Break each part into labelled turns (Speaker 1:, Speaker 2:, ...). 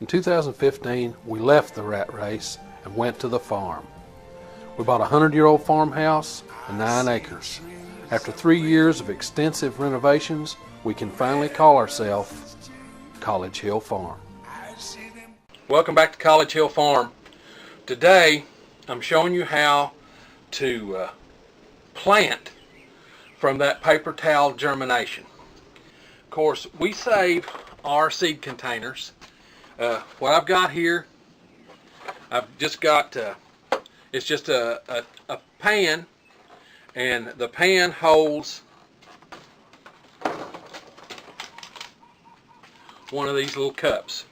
Speaker 1: In 2015, we left the rat race and went to the farm. We bought a 100-year-old farmhouse and 9 acres. After 3 years of extensive renovations, we can finally call ourselves College Hill Farm. Welcome back to College Hill Farm. Today, I'm showing you how to plant from that paper towel germination. Of course, we save our seed containers. What I've got here, I've just got, it's just a pan, and the pan holds one of these little cups.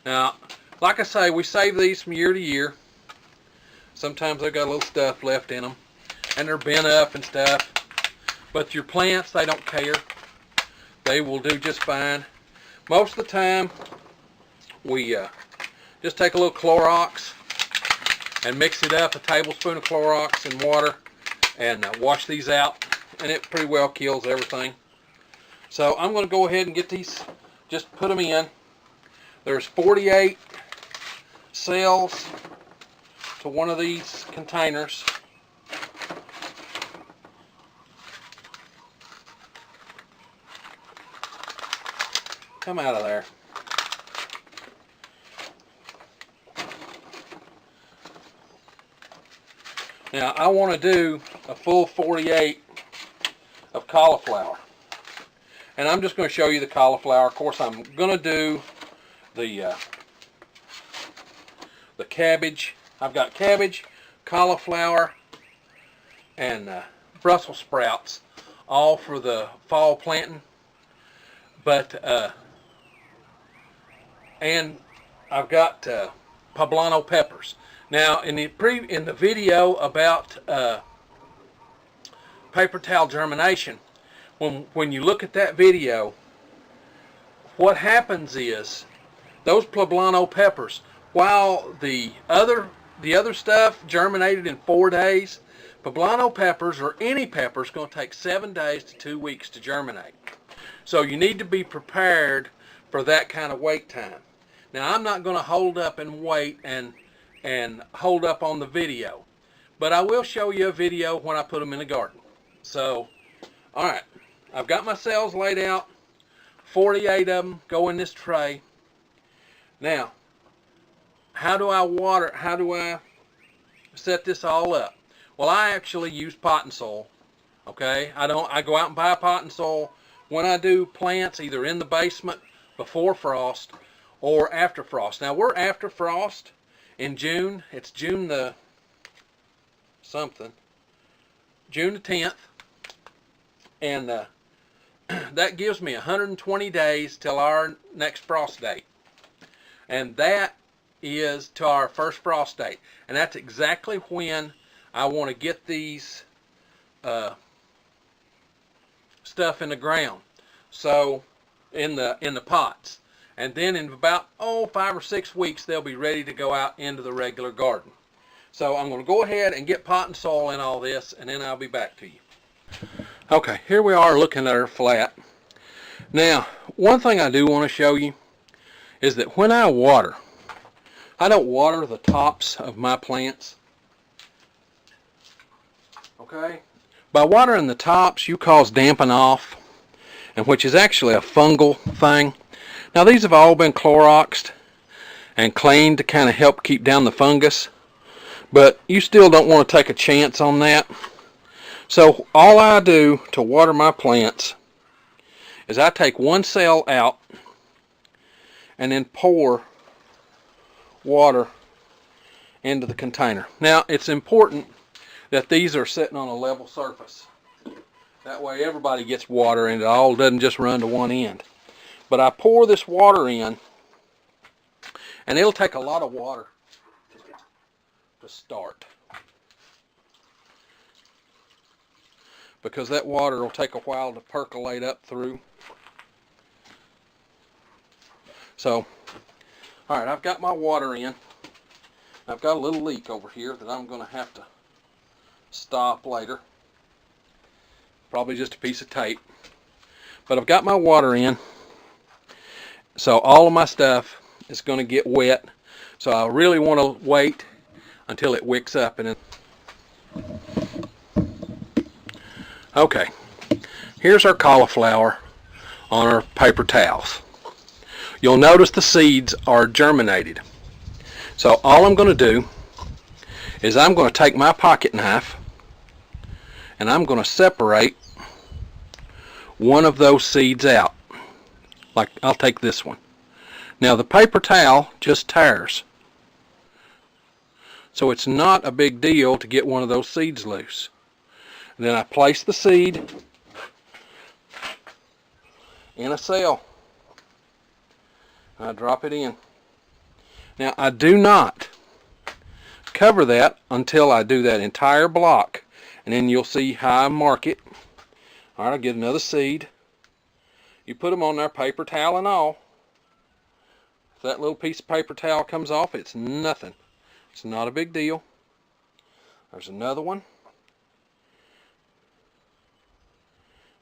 Speaker 1: Now, like I say, we save these from year to year. Sometimes they've got a little stuff left in them, and they're bent up and stuff. But your plants, they don't care. They will do just fine. Most of the time, we just take a little Clorox and mix it up, a tablespoon of Clorox and water, and wash these out, and it pretty well kills everything. So I'm going to go ahead and get these, just put them in. There's 48 cells to one of these containers. Come out of there. Now I want to do a full 48 of cauliflower. And I'm just going to show you the cauliflower. Of course, I'm going to do the cabbage. I've got cabbage, cauliflower, and Brussels sprouts, all for the fall planting. But and I've got poblano peppers. Now, in the video about paper towel germination, when you look at that video, what happens is those poblano peppers, while the other stuff germinated in 4 days, poblano peppers, or any pepper, is going to take 7 days to 2 weeks to germinate. So you need to be prepared for that kind of wait time. Now, I'm not going to hold up and wait and hold up on the video, but I will show you a video when I put them in the garden. So, alright, I've got my cells laid out. 48 of them go in this tray. Now, how do I water, how do I set this all up? Well, I actually use potting soil. Okay, I go out and buy potting soil when I do plants, either in the basement before frost or after frost. Now, we're after frost in June. It's June the something, June the 10th, and that gives me 120 days till our next frost date, and that is to our first frost date, and that's exactly when I want to get these stuff in the ground, so in the pots. And then in about 5 or 6 weeks, they'll be ready to go out into the regular garden. So I'm going to go ahead and get potting soil in all this, and then I'll be back to you. Okay, here we are looking at our flat. Now, one thing I do want to show you is that when I water, I don't water the tops of my plants. Okay? By watering the tops, you cause damping off, and which is actually a fungal thing. Now, these have all been Cloroxed and cleaned to kind of help keep down the fungus, but you still don't want to take a chance on that. So all I do to water my plants is I take one cell out and then pour water into the container. Now, it's important that these are sitting on a level surface. That way everybody gets water and it all doesn't just run to one end. But I pour this water in, and it'll take a lot of water to start, because that water will take a while to percolate up through. So, alright, I've got my water in. I've got a little leak over here that I'm going to have to stop later. Probably just a piece of tape. But I've got my water in. So all of my stuff is going to get wet, so I really want to wait until it wicks up. And okay, here's our cauliflower on our paper towels. You'll notice the seeds are germinated. So all I'm going to do is I'm going to take my pocket knife and I'm going to separate one of those seeds out. Like, I'll take this one. Now the paper towel just tears, so it's not a big deal to get one of those seeds loose. And then I place the seed in a cell. I drop it in. Now I do not cover that until I do that entire block, and then you'll see how I mark it. Alright, I'll get another seed. You put them on there, paper towel and all. If that little piece of paper towel comes off, it's nothing. It's not a big deal. There's another one.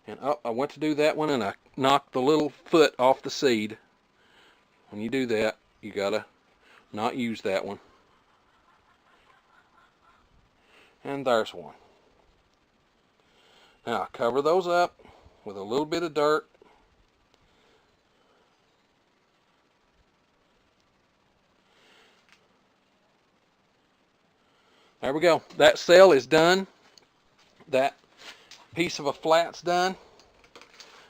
Speaker 1: And oh, I went to do that one and I knocked the little foot off the seed. When you do that, you gotta not use that one. And there's one. Now I cover those up with a little bit of dirt. There we go. That cell is done. That piece of a flat's done.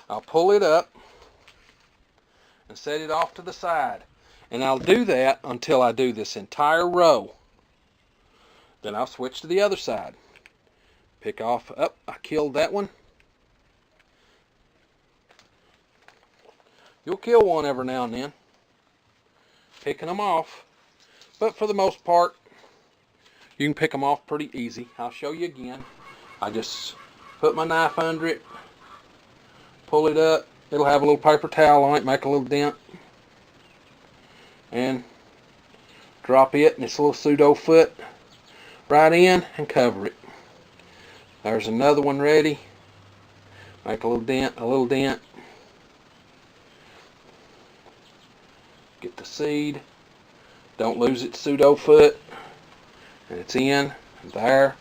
Speaker 1: I'll pull it up and set it off to the side. And I'll do that until I do this entire row. Then I'll switch to the other side. Pick off, I killed that one. You'll kill one every now and then, picking them off. But for the most part, you can pick them off pretty easy. I'll show you again. I just put my knife under it, pull it up. It'll have a little paper towel on it, make a little dent, and drop it and its little pseudo foot right in and cover it. There's another one ready. Make a little dent, Get the seed. Don't lose its pseudo foot. And it's in, and there.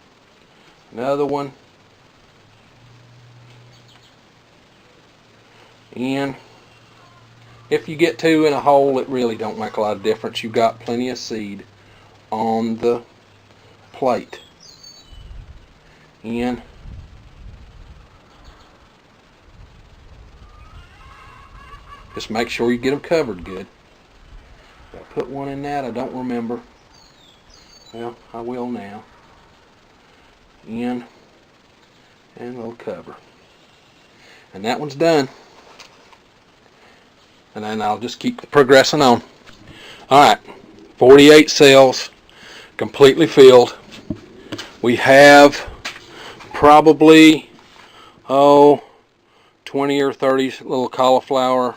Speaker 1: Another one. In. If you get two in a hole, it really don't make a lot of difference. You've got plenty of seed on the plate. In. Just make sure you get them covered good. Did I put one in that? I don't remember. Well, I will now. In. And a little cover. And that one's done. And then I'll just keep progressing on. Alright, 48 cells, completely filled. We have probably, 20 or 30 little cauliflower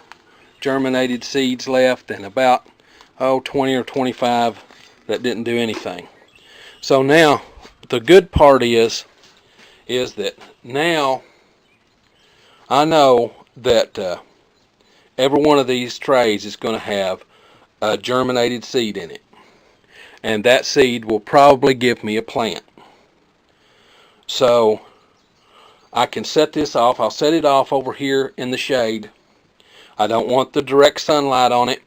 Speaker 1: germinated seeds left, and about, 20 or 25 that didn't do anything. So now, the good part is that now I know that every one of these trays is going to have a germinated seed in it. And that seed will probably give me a plant. So I can set this off. I'll set it off over here in the shade. I don't want the direct sunlight on it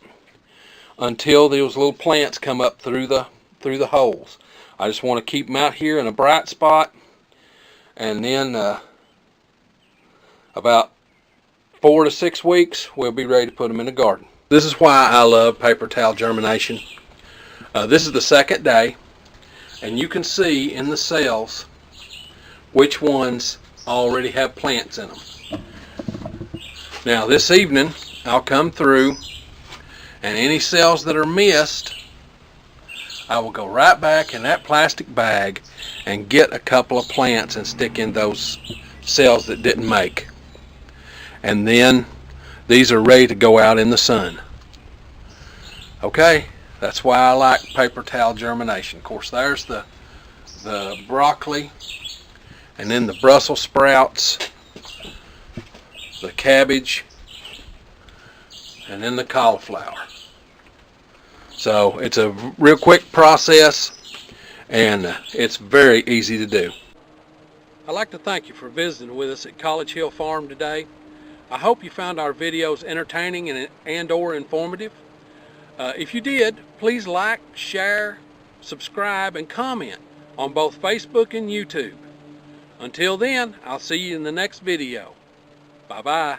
Speaker 1: until those little plants come up through the holes. I just want to keep them out here in a bright spot. And then about 4 to 6 weeks, we'll be ready to put them in the garden. This is why I love paper towel germination. This is the second day, and you can see in the cells which ones already have plants in them. Now this evening, I'll come through, and any cells that are missed, I will go right back in that plastic bag and get a couple of plants and stick in those cells that didn't make. And then these are ready to go out in the sun. Okay, that's why I like paper towel germination. Of course, there's the broccoli, and then the Brussels sprouts, the cabbage, and then the cauliflower. So it's a real quick process, and it's very easy to do. I'd like to thank you for visiting with us at College Hill Farm today. I hope you found our videos entertaining and or informative. If you did, please like, share, subscribe, and comment on both Facebook and YouTube. Until then, I'll see you in the next video. Bye-bye.